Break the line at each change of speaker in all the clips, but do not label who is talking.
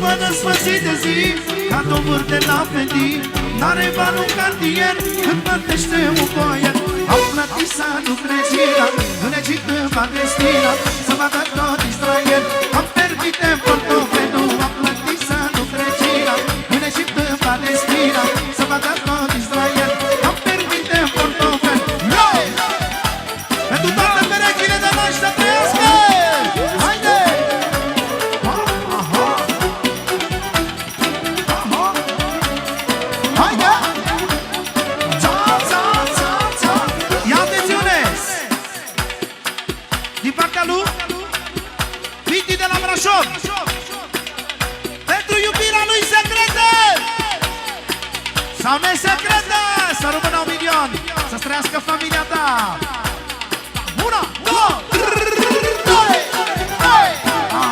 până sfârșit de zi, ca domnul de la Fendi. N-are bani un cartier, când plătește un boier. Au plătit să nu Grecia, în Egipt, în Palestina, să vadă tot Israel. Am permite portofelul, am plătit să nu Grecia, în Egipt, în Palestina, să vadă tot Israel. Am permite portofelul. Pentru toate perechile de noi să trăiască! Haide! Haide! Ia atențiune! Din partea lui Viti de la Brașov, pentru iubirea lui secretă sau nesecretă, să rămână 1 milion, să-ți trăiască familia ta. 1, 2, 3,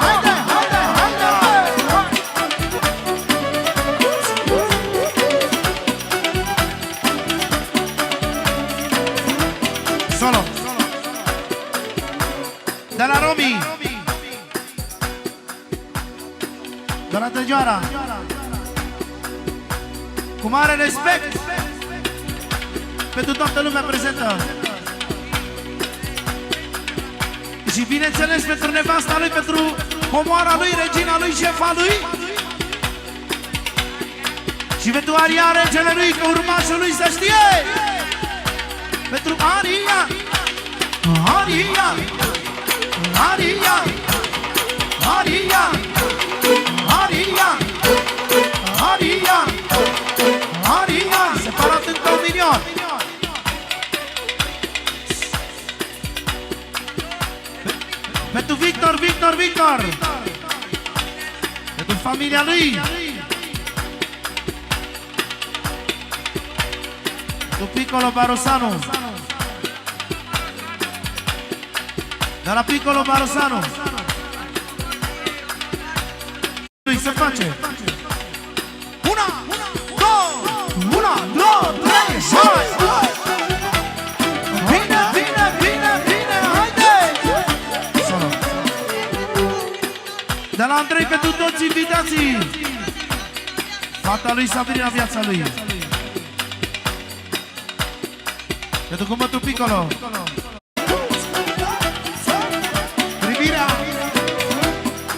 haide, haide, haide! Solo de la Romi, de la Tăgioara, cu mare respect pentru toată lumea prezentă. Și bineînțeles pentru nevasta lui, pentru comoara lui, regina lui, șefa lui. Și pentru Aria, regele lui, că urmașul lui să știe. Pentru Aria, Aria, Aria, Aria, Aria, Aria, Aria, separat încă 1 milion. Pentru Victor, Victor, Victor, pentru familia lui, pentru Piccolo Barosanu, de la Piccolo Barosanu. Lui se face 1, 2, 3, hai! Bine, bine, bine, bine, haide! De la Andrei pentru toți invitații, fata lui Sabrina, viața lui, pentru cumătul Piccolo.